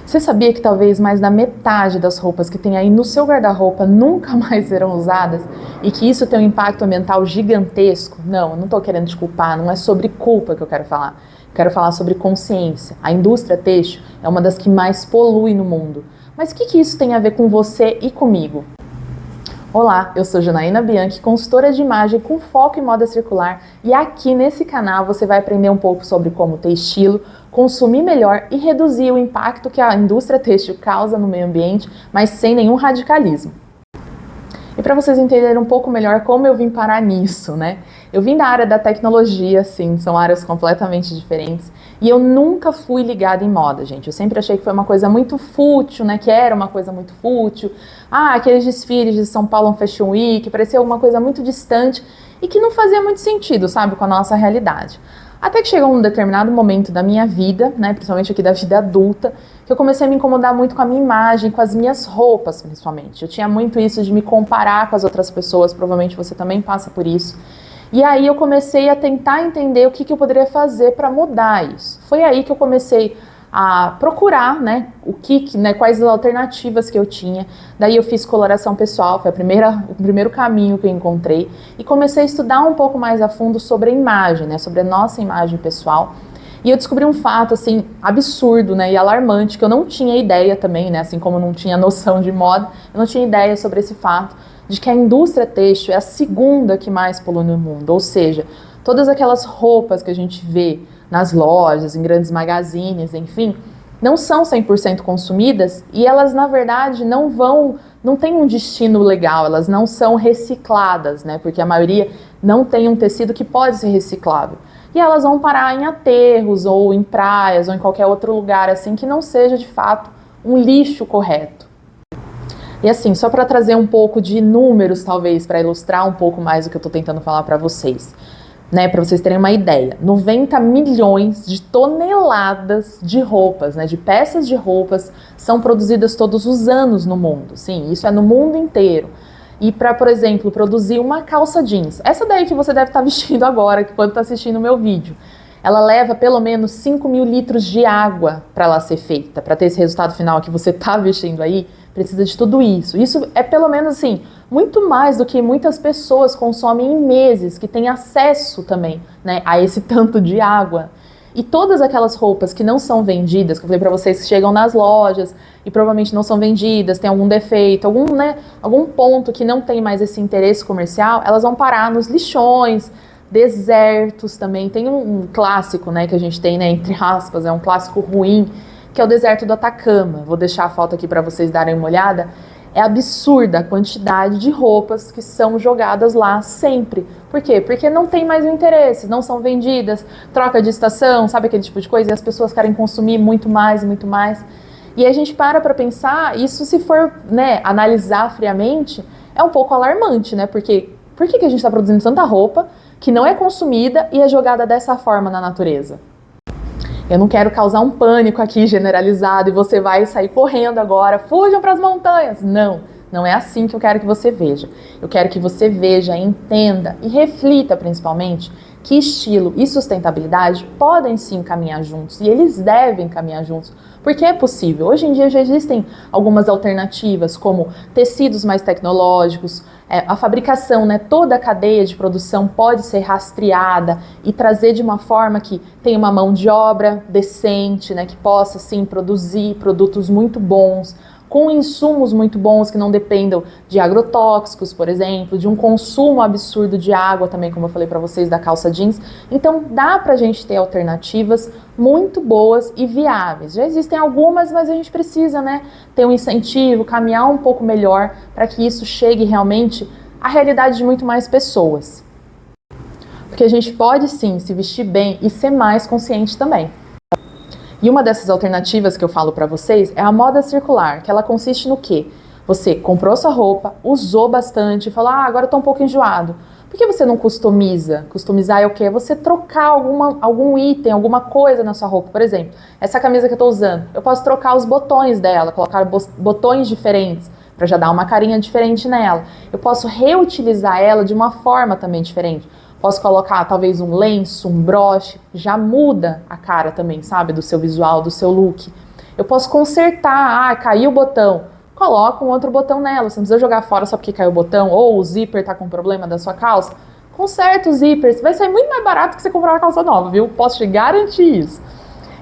Você sabia que talvez mais da metade das roupas que tem aí no seu guarda-roupa nunca mais serão usadas? E que isso tem um impacto ambiental gigantesco? Não, eu não estou querendo te culpar, não é sobre culpa que eu quero falar. Eu quero falar sobre consciência. A indústria têxtil é uma das que mais polui no mundo. Mas o que isso tem a ver com você e comigo? Olá, eu sou Janaína Bianchi, consultora de imagem com foco em moda circular, e aqui nesse canal você vai aprender um pouco sobre como ter estilo, consumir melhor e reduzir o impacto que a indústria têxtil causa no meio ambiente, mas sem nenhum radicalismo. E para vocês entenderem um pouco melhor como eu vim parar nisso, né? Eu vim da área da tecnologia, sim, são áreas completamente diferentes. E eu nunca fui ligada em moda, gente. Eu sempre achei que foi uma coisa muito fútil, né? Que era uma coisa muito fútil. Ah, aqueles desfiles de São Paulo Fashion Week, parecia uma coisa muito distante e que não fazia muito sentido, sabe, com a nossa realidade. Até que chegou um determinado momento da minha vida, né, principalmente aqui da vida adulta, que eu comecei a me incomodar muito com a minha imagem, com as minhas roupas, principalmente. Eu tinha muito isso de me comparar com as outras pessoas, provavelmente você também passa por isso. E aí eu comecei a tentar entender o que eu poderia fazer para mudar isso. Foi aí que eu comecei a procurar, né, quais as alternativas que eu tinha. Daí eu fiz coloração pessoal, foi o primeiro caminho que eu encontrei, e comecei a estudar um pouco mais a fundo sobre a imagem, né, sobre a nossa imagem pessoal. E eu descobri um fato, assim, absurdo, né, e alarmante, que eu não tinha ideia também, né, assim como eu não tinha noção de moda, eu não tinha ideia sobre esse fato, de que a indústria têxtil é a segunda que mais polui no mundo, ou seja, todas aquelas roupas que a gente vê nas lojas, em grandes magazines, enfim, não são 100% consumidas e elas, na verdade, não têm um destino legal, elas não são recicladas, né? Porque a maioria não tem um tecido que pode ser reciclável. E elas vão parar em aterros, ou em praias, ou em qualquer outro lugar, assim, que não seja, de fato, um lixo correto. E assim, só para trazer um pouco de números, talvez, para ilustrar um pouco mais o que eu estou tentando falar para vocês. Né, para vocês terem uma ideia, 90 milhões de toneladas de roupas, né, de peças de roupas são produzidas todos os anos no mundo. Sim, isso é no mundo inteiro. E para, por exemplo, produzir uma calça jeans, essa daí que você deve estar vestindo agora, quando está assistindo o meu vídeo, ela leva pelo menos 5 mil litros de água para ela ser feita. Para ter esse resultado final que você está vestindo aí, precisa de tudo isso. Isso é pelo menos assim, muito mais do que muitas pessoas consomem em meses, que têm acesso também, né, a esse tanto de água. E todas aquelas roupas que não são vendidas, que eu falei para vocês que chegam nas lojas e provavelmente não são vendidas, tem algum defeito, algum ponto que não tem mais esse interesse comercial, elas vão parar nos lixões, desertos também. Tem um clássico, né, que a gente tem, né, entre aspas, é um clássico ruim, que é o deserto do Atacama. Vou deixar a foto aqui para vocês darem uma olhada. É absurda a quantidade de roupas que são jogadas lá sempre. Por quê? Porque não tem mais o interesse, não são vendidas, troca de estação, sabe aquele tipo de coisa? E as pessoas querem consumir muito mais e muito mais. E a gente para pensar, isso se for, né, analisar friamente, é um pouco alarmante, né? Porque por que a gente está produzindo tanta roupa que não é consumida e é jogada dessa forma na natureza? Eu não quero causar um pânico aqui generalizado e você vai sair correndo agora, fujam para as montanhas. Não, não é assim que eu quero que você veja. Eu quero que você veja, entenda e reflita principalmente que estilo e sustentabilidade podem sim caminhar juntos e eles devem caminhar juntos, porque é possível. Hoje em dia já existem algumas alternativas, como tecidos mais tecnológicos, a fabricação, né, toda a cadeia de produção pode ser rastreada e trazer de uma forma que tenha uma mão de obra decente, né, que possa sim produzir produtos muito bons, com insumos muito bons que não dependam de agrotóxicos, por exemplo, de um consumo absurdo de água também, como eu falei para vocês, da calça jeans. Então dá pra gente ter alternativas muito boas e viáveis. Já existem algumas, mas a gente precisa, né, ter um incentivo, caminhar um pouco melhor para que isso chegue realmente à realidade de muito mais pessoas. Porque a gente pode sim se vestir bem e ser mais consciente também. E uma dessas alternativas que eu falo para vocês é a moda circular, que ela consiste no quê? Você comprou sua roupa, usou bastante e falou, agora eu tô um pouco enjoado. Por que você não customiza? Customizar é o quê? É você trocar algum item, alguma coisa na sua roupa. Por exemplo, essa camisa que eu tô usando, eu posso trocar os botões dela, colocar botões diferentes, para já dar uma carinha diferente nela. Eu posso reutilizar ela de uma forma também diferente. Posso colocar talvez um lenço, um broche, já muda a cara também, sabe? Do seu visual, do seu look. Eu posso consertar, caiu o botão. Coloca um outro botão nela, você não precisa jogar fora só porque caiu o botão, ou o zíper tá com problema da sua calça. Conserta o zíper, vai sair muito mais barato que você comprar uma calça nova, viu? Posso te garantir isso.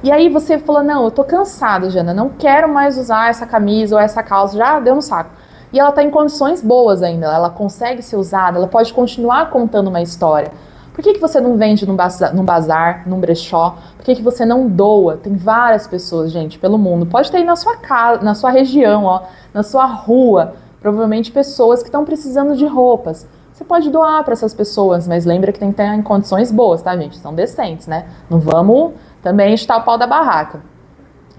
E aí você falou, não, eu tô cansada, Jana, não quero mais usar essa camisa ou essa calça, já deu no saco. E ela tá em condições boas ainda, ela consegue ser usada, ela pode continuar contando uma história. Por que você não vende num bazar, num brechó? Por que você não doa? Tem várias pessoas, gente, pelo mundo. Pode ter aí na sua casa, na sua região, ó, na sua rua, provavelmente pessoas que estão precisando de roupas. Você pode doar para essas pessoas, mas lembra que tem que estar em condições boas, tá, gente? São decentes, né? Não vamos também chutar o pau da barraca.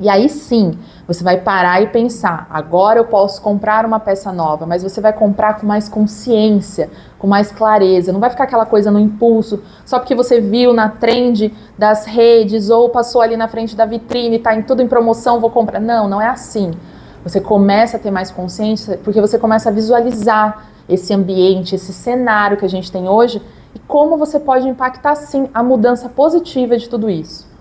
E aí sim, você vai parar e pensar, agora eu posso comprar uma peça nova, mas você vai comprar com mais consciência, com mais clareza, não vai ficar aquela coisa no impulso, só porque você viu na trend das redes ou passou ali na frente da vitrine, tá em tudo em promoção, vou comprar. Não, não é assim. Você começa a ter mais consciência porque você começa a visualizar esse ambiente, esse cenário que a gente tem hoje e como você pode impactar sim a mudança positiva de tudo isso.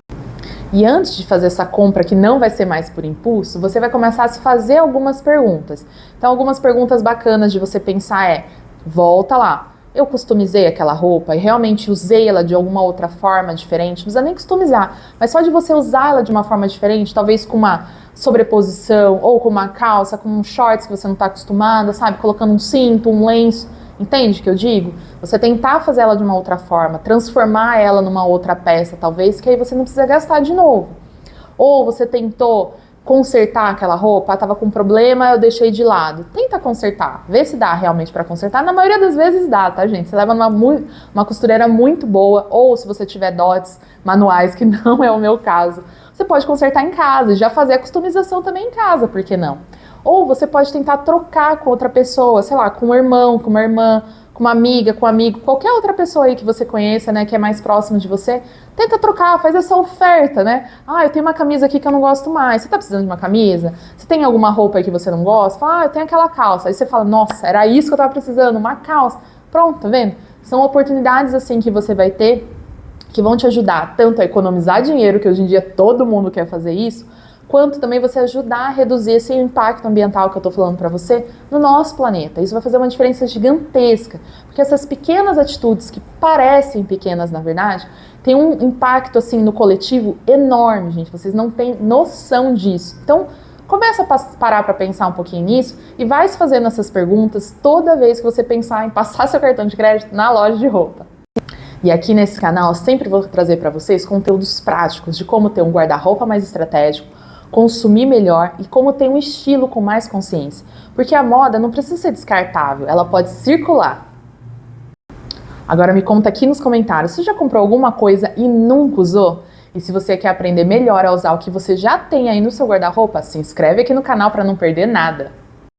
E antes de fazer essa compra que não vai ser mais por impulso, você vai começar a se fazer algumas perguntas. Então, algumas perguntas bacanas de você pensar volta lá, eu customizei aquela roupa e realmente usei ela de alguma outra forma diferente, não precisa nem customizar, mas só de você usar ela de uma forma diferente, talvez com uma sobreposição, ou com uma calça, com um shorts que você não está acostumada, sabe? Colocando um cinto, um lenço. Entende o que eu digo? Você tentar fazer ela de uma outra forma, transformar ela numa outra peça, talvez, que aí você não precisa gastar de novo. Ou você tentou consertar aquela roupa, estava com problema, eu deixei de lado. Tenta consertar, vê se dá realmente para consertar. Na maioria das vezes dá, tá, gente? Você leva uma costureira muito boa, ou se você tiver dotes manuais, que não é o meu caso, você pode consertar em casa e já fazer a customização também em casa, por que não? Ou você pode tentar trocar com outra pessoa, sei lá, com um irmão, com uma irmã, com uma amiga, com um amigo, qualquer outra pessoa aí que você conheça, né, que é mais próximo de você, tenta trocar, faz essa oferta, né? Eu tenho uma camisa aqui que eu não gosto mais, você tá precisando de uma camisa? Você tem alguma roupa aí que você não gosta? Fala, eu tenho aquela calça. Aí você fala, nossa, era isso que eu tava precisando, uma calça. Pronto, tá vendo? São oportunidades assim que você vai ter que vão te ajudar tanto a economizar dinheiro, que hoje em dia todo mundo quer fazer isso, quanto também você ajudar a reduzir esse impacto ambiental que eu tô falando para você no nosso planeta. Isso vai fazer uma diferença gigantesca, porque essas pequenas atitudes, que parecem pequenas na verdade, tem um impacto assim no coletivo enorme, gente, vocês não têm noção disso. Então, começa a parar para pensar um pouquinho nisso e vai se fazendo essas perguntas toda vez que você pensar em passar seu cartão de crédito na loja de roupa. E aqui nesse canal eu sempre vou trazer para vocês conteúdos práticos de como ter um guarda-roupa mais estratégico, consumir melhor e como ter um estilo com mais consciência. Porque a moda não precisa ser descartável, ela pode circular. Agora me conta aqui nos comentários, você já comprou alguma coisa e nunca usou? E se você quer aprender melhor a usar o que você já tem aí no seu guarda-roupa, se inscreve aqui no canal para não perder nada.